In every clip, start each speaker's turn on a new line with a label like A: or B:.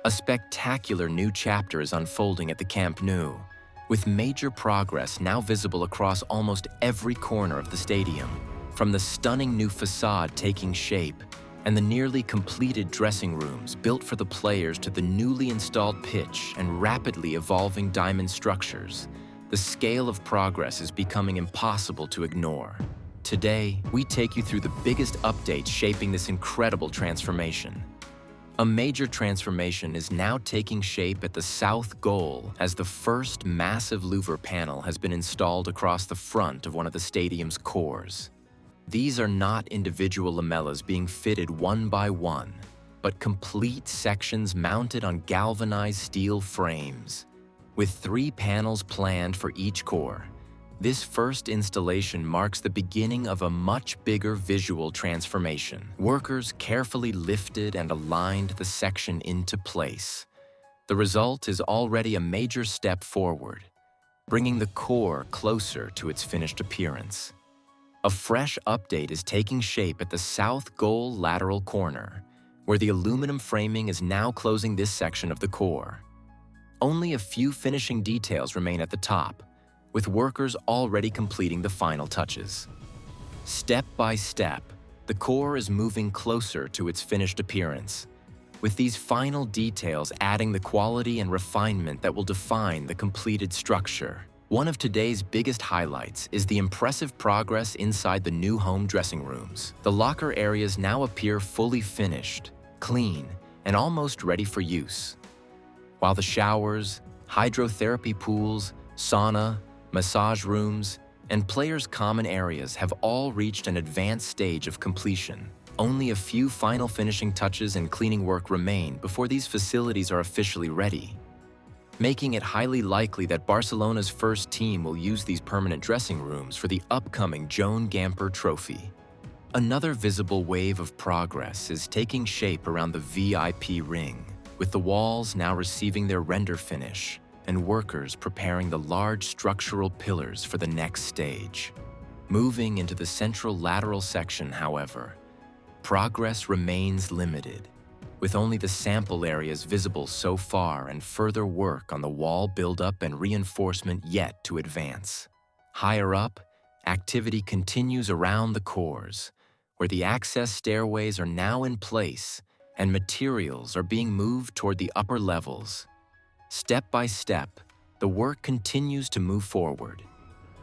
A: A spectacular new chapter is unfolding at the Camp Nou, with major progress now visible across almost every corner of the stadium. From the stunning new facade taking shape and the nearly completed dressing rooms built for the players to the newly installed pitch and rapidly evolving diamond structures, the scale of progress is becoming impossible to ignore. Today, we take you through the biggest updates shaping this incredible transformation. A major transformation is now taking shape at the south goal as the first massive louver panel has been installed across the front of one of the stadium's cores. These are not individual lamellas being fitted one by one, but complete sections mounted on galvanized steel frames, with 3 panels planned for each core. This first installation marks the beginning of a much bigger visual transformation. Workers carefully lifted and aligned the section into place. The result is already a major step forward, bringing the core closer to its finished appearance. A fresh update is taking shape at the south goal lateral corner, where the aluminum framing is now closing this section of the core. Only a few finishing details remain at the top, with workers already completing the final touches. Step by step, the core is moving closer to its finished appearance, with these final details adding the quality and refinement that will define the completed structure. One of today's biggest highlights is the impressive progress inside the new home dressing rooms. The locker areas now appear fully finished, clean, and almost ready for use, while the showers, hydrotherapy pools, sauna, massage rooms, and players' common areas have all reached an advanced stage of completion. Only a few final finishing touches and cleaning work remain before these facilities are officially ready, making it highly likely that Barcelona's first team will use these permanent dressing rooms for the upcoming Joan Gamper Trophy. Another visible wave of progress is taking shape around the VIP ring, with the walls now receiving their render finish and workers preparing the large structural pillars for the next stage. Moving into the central lateral section, however, progress remains limited, with only the sample areas visible so far and further work on the wall buildup and reinforcement yet to advance. Higher up, activity continues around the cores, where the access stairways are now in place and materials are being moved toward the upper levels. Step by step, the work continues to move forward,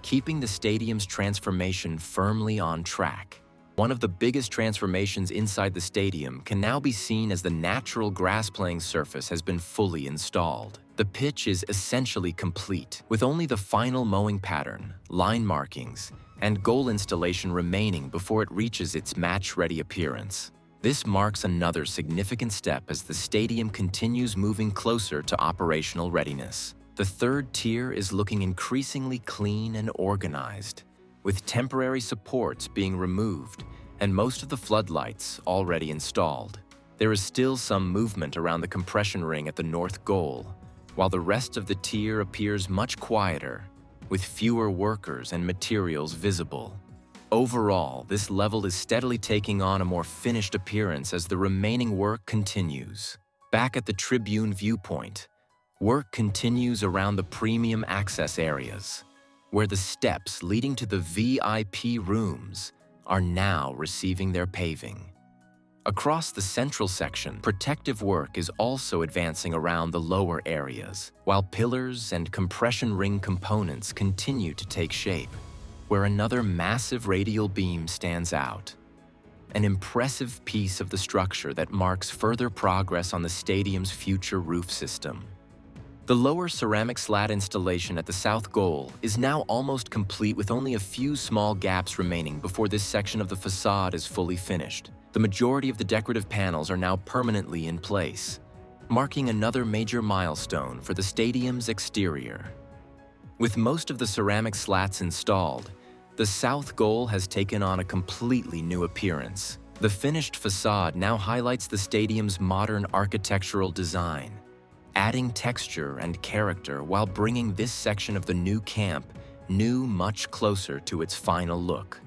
A: keeping the stadium's transformation firmly on track. One of the biggest transformations inside the stadium can now be seen as the natural grass playing surface has been fully installed. The pitch is essentially complete, with only the final mowing pattern, line markings, and goal installation remaining before it reaches its match-ready appearance. This marks another significant step as the stadium continues moving closer to operational readiness. The third tier is looking increasingly clean and organized, with temporary supports being removed and most of the floodlights already installed. There is still some movement around the compression ring at the north goal, while the rest of the tier appears much quieter, with fewer workers and materials visible. Overall, this level is steadily taking on a more finished appearance as the remaining work continues. Back at the Tribune viewpoint, work continues around the premium access areas, where the steps leading to the VIP rooms are now receiving their paving. Across the central section, protective work is also advancing around the lower areas, while pillars and compression ring components continue to take shape, where another massive radial beam stands out, an impressive piece of the structure that marks further progress on the stadium's future roof system. The lower ceramic slat installation at the south goal is now almost complete, with only a few small gaps remaining before this section of the facade is fully finished. The majority of the decorative panels are now permanently in place, marking another major milestone for the stadium's exterior. With most of the ceramic slats installed, the south goal has taken on a completely new appearance. The finished facade now highlights the stadium's modern architectural design, adding texture and character while bringing this section of the new Camp Nou much closer to its final look.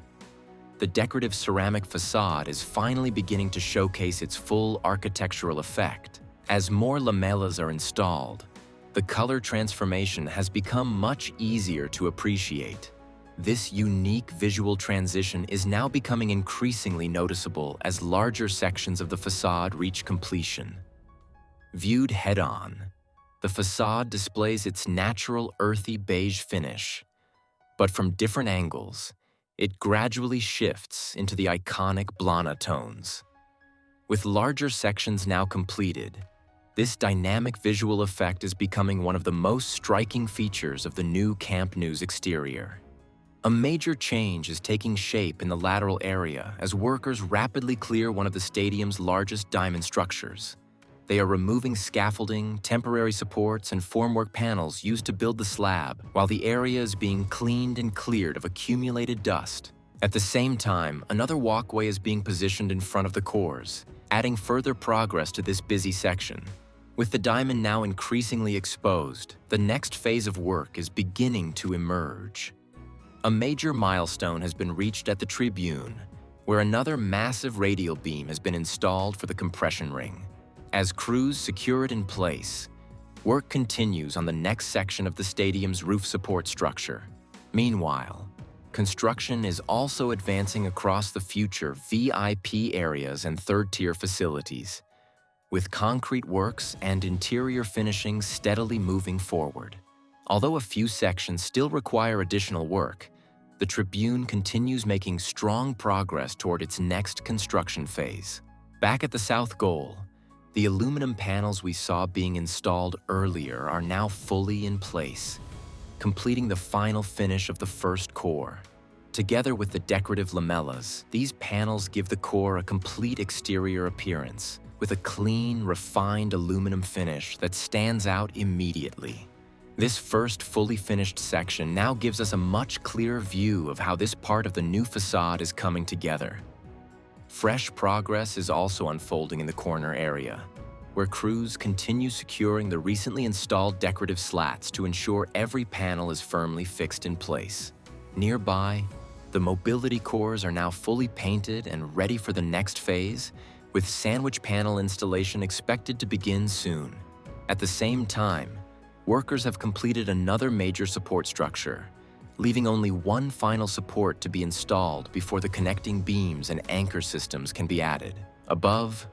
A: The decorative ceramic facade is finally beginning to showcase its full architectural effect, As more lamellas are installed, the color transformation has become much easier to appreciate. This unique visual transition is now becoming increasingly noticeable as larger sections of the facade reach completion. Viewed head-on, the facade displays its natural earthy beige finish, but from different angles, it gradually shifts into the iconic Blana tones. With larger sections now completed, this dynamic visual effect is becoming one of the most striking features of the new Camp Nou's exterior. A major change is taking shape in the lateral area as workers rapidly clear one of the stadium's largest diamond structures. They are removing scaffolding, temporary supports, and formwork panels used to build the slab, while the area is being cleaned and cleared of accumulated dust. At the same time, another walkway is being positioned in front of the cores, adding further progress to this busy section. With the diamond now increasingly exposed, the next phase of work is beginning to emerge. A major milestone has been reached at the Tribune, where another massive radial beam has been installed for the compression ring. As crews secure it in place, work continues on the next section of the stadium's roof support structure. Meanwhile, construction is also advancing across the future VIP areas and third-tier facilities, with concrete works and interior finishing steadily moving forward. Although a few sections still require additional work, the Tribune continues making strong progress toward its next construction phase. Back at the south goal, the aluminum panels we saw being installed earlier are now fully in place, completing the final finish of the first core. Together with the decorative lamellas, these panels give the core a complete exterior appearance, with a clean, refined aluminum finish that stands out immediately. This first fully finished section now gives us a much clearer view of how this part of the new facade is coming together. Fresh progress is also unfolding in the corner area, where crews continue securing the recently installed decorative slats to ensure every panel is firmly fixed in place. Nearby, the mobility cores are now fully painted and ready for the next phase, with sandwich panel installation expected to begin soon. At the same time, workers have completed another major support structure, leaving only one final support to be installed before the connecting beams and anchor systems can be added. Above,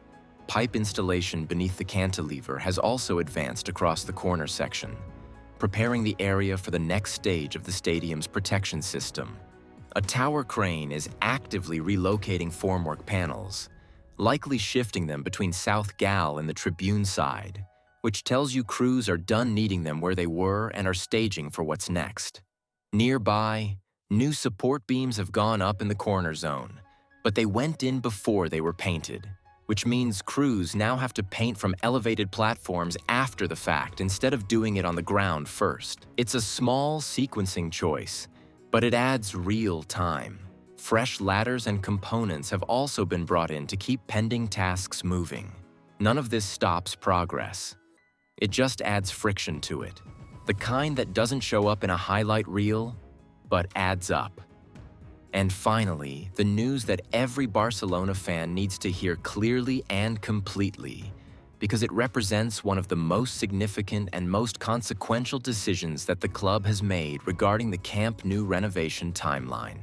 A: pipe installation beneath the cantilever has also advanced across the corner section, preparing the area for the next stage of the stadium's protection system. A tower crane is actively relocating formwork panels, likely shifting them between South Gal and the Tribune side, which tells you crews are done needing them where they were and are staging for what's next. Nearby, new support beams have gone up in the corner zone, but they went in before they were painted, which means crews now have to paint from elevated platforms after the fact instead of doing it on the ground first. It's a small sequencing choice, but it adds real time. Fresh ladders and components have also been brought in to keep pending tasks moving. None of this stops progress. It just adds friction to it, the kind that doesn't show up in a highlight reel, but adds up. And finally, the news that every Barcelona fan needs to hear clearly and completely, because it represents one of the most significant and most consequential decisions that the club has made regarding the Camp Nou renovation timeline.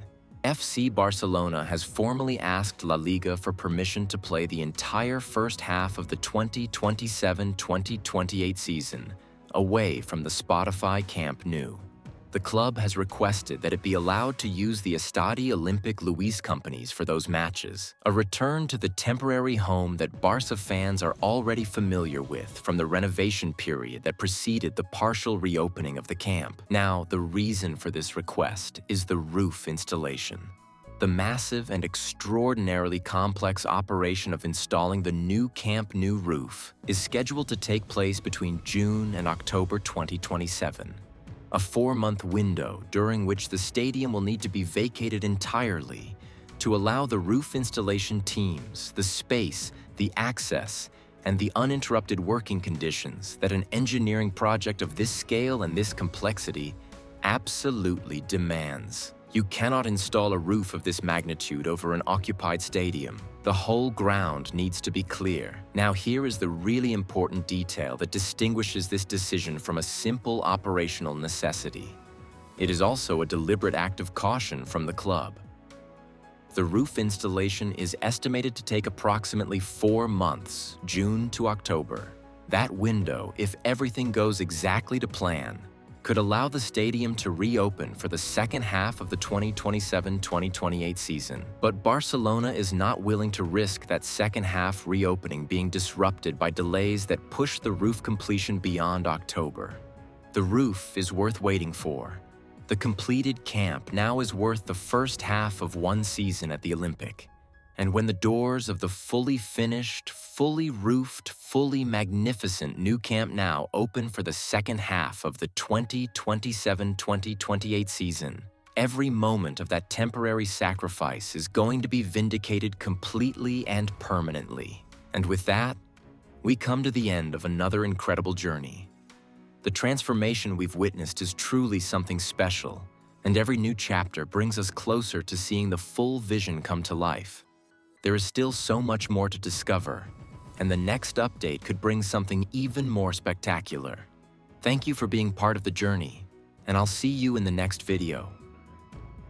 A: FC Barcelona has formally asked La Liga for permission to play the entire first half of the 2027-2028 season away from the Spotify Camp Nou. The club has requested that it be allowed to use the Estadi Olympic Luis companies for those matches, a return to the temporary home that Barca fans are already familiar with from the renovation period that preceded the partial reopening of the camp. Now, the reason for this request is the roof installation. The massive and extraordinarily complex operation of installing the new Camp Nou roof is scheduled to take place between June and October 2027. A 4-month window during which the stadium will need to be vacated entirely to allow the roof installation teams the space, the access, and the uninterrupted working conditions that an engineering project of this scale and this complexity absolutely demands. You cannot install a roof of this magnitude over an occupied stadium, The whole ground needs to be clear. Now here is the really important detail that distinguishes this decision from a simple operational necessity. It is also a deliberate act of caution from the club. The roof installation is estimated to take approximately 4 months, June to October. That window, if everything goes exactly to plan, could allow the stadium to reopen for the second half of the 2027-2028 season. But Barcelona is not willing to risk that second half reopening being disrupted by delays that push the roof completion beyond October. The roof is worth waiting for. The completed Camp Nou is worth the first half of one season at the Olympic. And when the doors of the fully finished, fully roofed, fully magnificent new Camp Nou open for the second half of the 2027-2028 season, every moment of that temporary sacrifice is going to be vindicated completely and permanently. And with that, we come to the end of another incredible journey. The transformation we've witnessed is truly something special, and every new chapter brings us closer to seeing the full vision come to life. There is still so much more to discover, and the next update could bring something even more spectacular. Thank you for being part of the journey, and I'll see you in the next video.